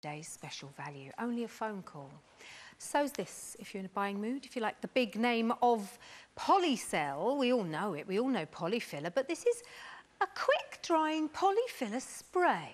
today's special value. Only a phone call. So's this, if you're in a buying mood, if you like the big name of Polycell. We all know it, we all know Polyfilla, but this is a quick-drying Polyfilla spray.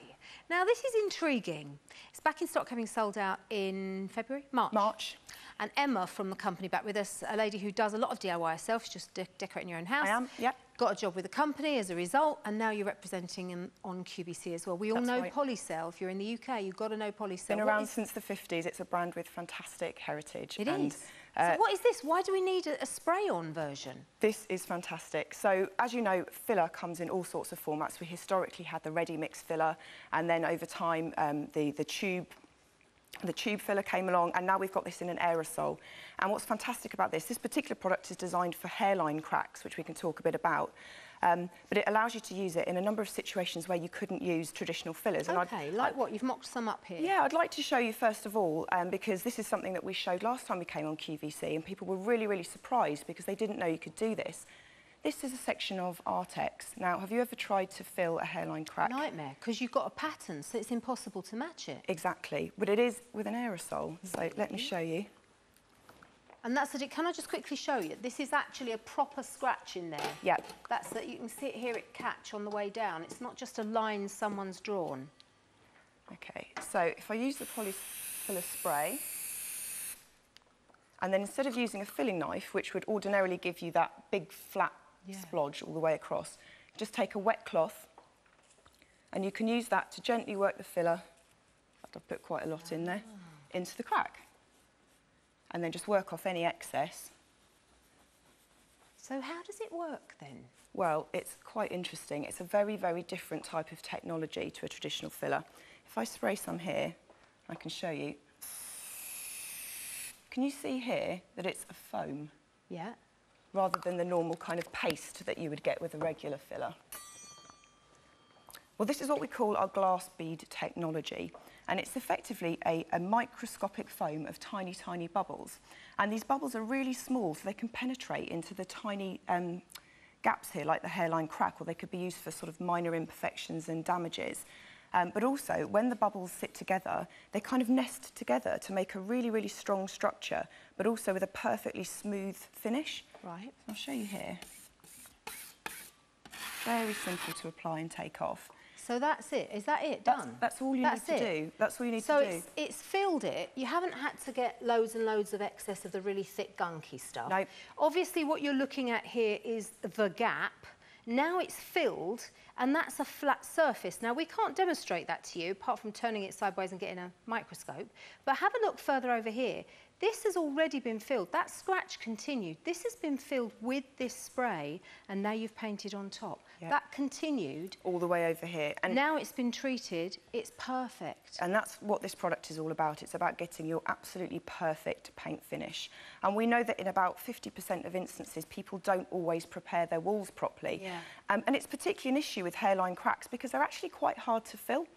Now, this is intriguing. It's back in stock, having sold out in February? March. And Emma from the company back with us, a lady who does a lot of DIY herself, she's just decorating your own house. I am, yep. Got a job with the company as a result, and now you're representing him on QVC as well. We all know right. Polycell. If you're in the UK, you've got to know Polycell. Been around since the 50s. It's a brand with fantastic heritage. It is. So what is this? Why do we need a spray-on version? This is fantastic. So, as you know, filler comes in all sorts of formats. We historically had the ready-mix filler, and then over time, the tube filler came along, and now we've got this in an aerosol. And what's fantastic about this particular product is designed for hairline cracks, which we can talk a bit about. But it allows you to use it in a number of situations where you couldn't use traditional fillers. Okay, like what? You've mocked some up here. Yeah, I'd like to show you first of all, because this is something that we showed last time we came on QVC, and people were really, really surprised because they didn't know you could do this. This is a section of Artex. Now, have you ever tried to fill a hairline crack? Nightmare, because you've got a pattern, so it's impossible to match it. Exactly, but it is with an aerosol. So let me show you. And that's it. Can I just quickly show you? This is actually a proper scratch in there. Yeah. That's that. You can see it here. It catch on the way down. It's not just a line someone's drawn. Okay. So if I use the Polyfilla spray, and then instead of using a filling knife, which would ordinarily give you that big flat splodge all the way across, just take a wet cloth, and you can use that to gently work the filler. I've put quite a lot in there, into the crack. And then just work off any excess. So how does it work then? Well, it's quite interesting. It's a very, very different type of technology to a traditional filler. If I spray some here, I can show you. Can you see here that it's a foam? Yeah. Rather than the normal kind of paste that you would get with a regular filler. Well, this is what we call our glass bead technology. And it's effectively a microscopic foam of tiny, tiny bubbles. And these bubbles are really small, so they can penetrate into the tiny gaps here, like the hairline crack, or they could be used for sort of minor imperfections and damages. But also, when the bubbles sit together, they kind of nest together to make a really, really strong structure, but also with a perfectly smooth finish. Right. I'll show you here. Very simple to apply and take off. So that's it. Is that it? Done? That's all you need to do. That's all you need to do. So it's filled it. You haven't had to get loads and loads of excess of the really thick, gunky stuff. No. Obviously, what you're looking at here is the gap. Now it's filled, and that's a flat surface. Now, we can't demonstrate that to you, apart from turning it sideways and getting a microscope. But have a look further over here. This has already been filled. That scratch continued. This has been filled with this spray, and now you've painted on top. Yep. That continued. All the way over here. And now it's been treated. It's perfect. And that's what this product is all about. It's about getting your absolutely perfect paint finish. And we know that in about 50% of instances, people don't always prepare their walls properly. Yeah. And it's particularly an issue with hairline cracks because they're actually quite hard to fill.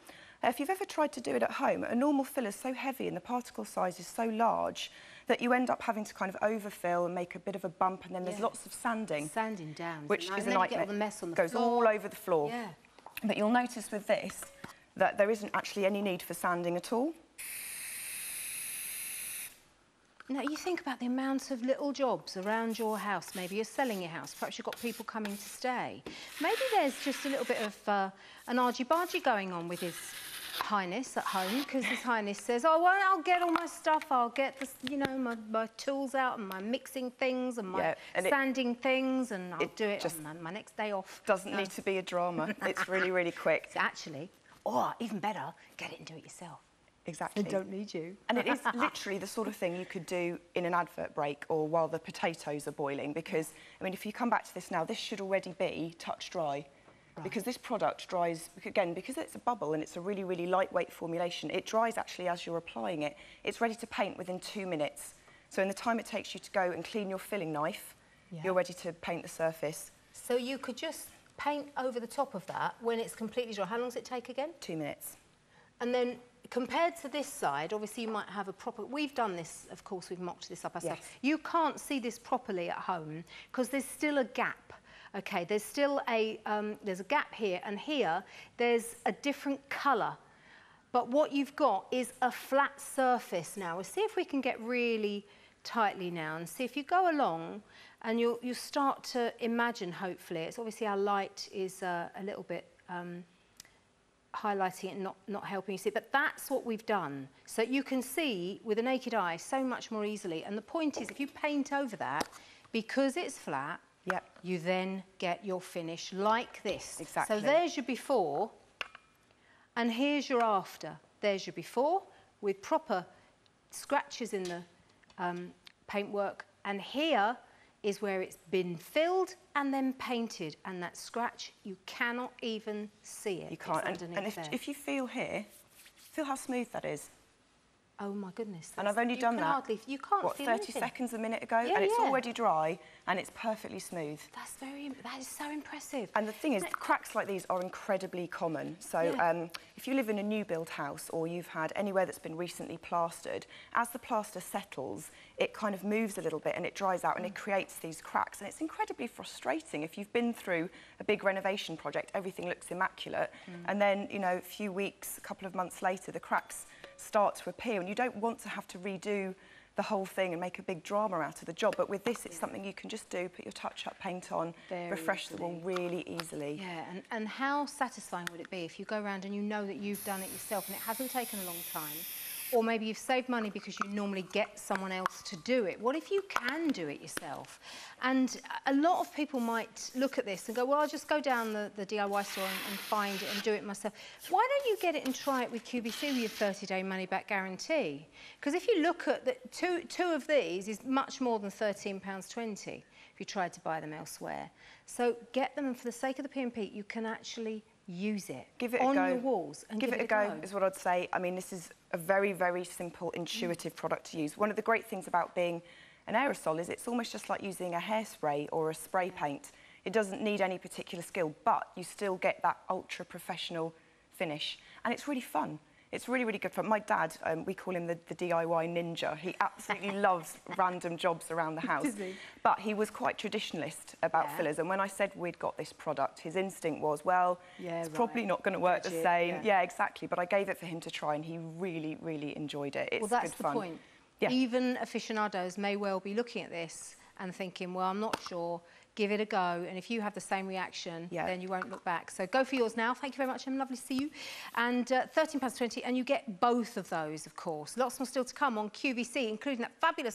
If you've ever tried to do it at home, a normal filler is so heavy and the particle size is so large that you end up having to kind of overfill and make a bit of a bump, and then there's lots of sanding. Sanding down. Which is a nightmare. Get all the mess on the goes floor. all over the floor. Yeah. But you'll notice with this that there isn't actually any need for sanding at all. Now, you think about the amount of little jobs around your house. Maybe you're selling your house. Perhaps you've got people coming to stay. Maybe there's just a little bit of an argy-bargy going on with His Highness at home, because His Highness says, oh, well, I'll get all my stuff. I'll get, this, you know, my tools out and my mixing things and my sanding things, and I'll do it on my next day off. Doesn't need to be a drama. It's really, really quick. So actually, or even better, get it and do it yourself. Exactly. They don't need you. And it is literally the sort of thing you could do in an advert break or while the potatoes are boiling, because, I mean, if you come back to this now, this should already be touch dry. Right. Because this product dries, again, because it's a bubble and it's a really, really lightweight formulation, it dries actually as you're applying it. It's ready to paint within 2 minutes. So in the time it takes you to go and clean your filling knife, you're ready to paint the surface. So you could just paint over the top of that when it's completely dry. How long does it take again? 2 minutes. And then compared to this side, obviously you might have a proper... We've done this, of course, we've mocked this up ourselves. Yes. You can't see this properly at home because there's still a gap. Okay, there's still a, there's a gap here, and here there's a different colour. But what you've got is a flat surface now. We'll see if we can get really tightly now and see if you go along and you'll start to imagine, hopefully. It's obviously our light is a little bit highlighting it and not helping you see, but that's what we've done. So you can see with the naked eye so much more easily. And the point is, if you paint over that, because it's flat, yep, you then get your finish like this. Exactly. So there's your before, and here's your after. There's your before with proper scratches in the paintwork, and here is where it's been filled and then painted, and that scratch, you cannot even see it. You can't, and if you feel how smooth that is. Oh my goodness. And I've only done that, you can't what, feel 30 anything. seconds a minute ago, yeah, and it's already dry, and it's perfectly smooth. That is so impressive. And the thing is, cracks like these are incredibly common. So if you live in a new build house or you've had anywhere that's been recently plastered, as the plaster settles, it kind of moves a little bit and it dries out and it creates these cracks. And it's incredibly frustrating. If you've been through a big renovation project, everything looks immaculate, and then, you know, a few weeks, a couple of months later, the cracks start to appear, and you don't want to have to redo the whole thing and make a big drama out of the job. But with this, it's something you can just do, put your touch-up paint on, refresh the wall really easily. Yeah, and how satisfying would it be if you go around and you know that you've done it yourself and it hasn't taken a long time, or maybe you've saved money because you normally get someone else to do it. What if you can do it yourself? And a lot of people might look at this and go, well, I'll just go down the DIY store and find it and do it myself. Why don't you get it and try it with QVC with your 30-day money-back guarantee? Because if you look at the two of these is much more than £13.20 if you tried to buy them elsewhere. So get them, and for the sake of the P&P, you can actually use it, on your walls, and give it a go is what I'd say. I mean, this is a very, very simple, intuitive product to use. One of the great things about being an aerosol is it's almost just like using a hairspray or a spray paint. It doesn't need any particular skill, but you still get that ultra professional finish, and it's really fun. It's really, really good fun. My dad, we call him the DIY ninja. He absolutely loves random jobs around the house. Does he? But he was quite traditionalist about fillers. And when I said we'd got this product, his instinct was, well, it's probably not going to work the same. Yeah, exactly. But I gave it for him to try, and he really, really enjoyed it. It's well, that's good fun. The point. Yeah. Even aficionados may well be looking at this and thinking, well, I'm not sure. Give it a go, and if you have the same reaction, then you won't look back. So go for yours now. Thank you very much, and lovely to see you. And £13.20, and you get both of those, of course. Lots more still to come on QVC, including that fabulous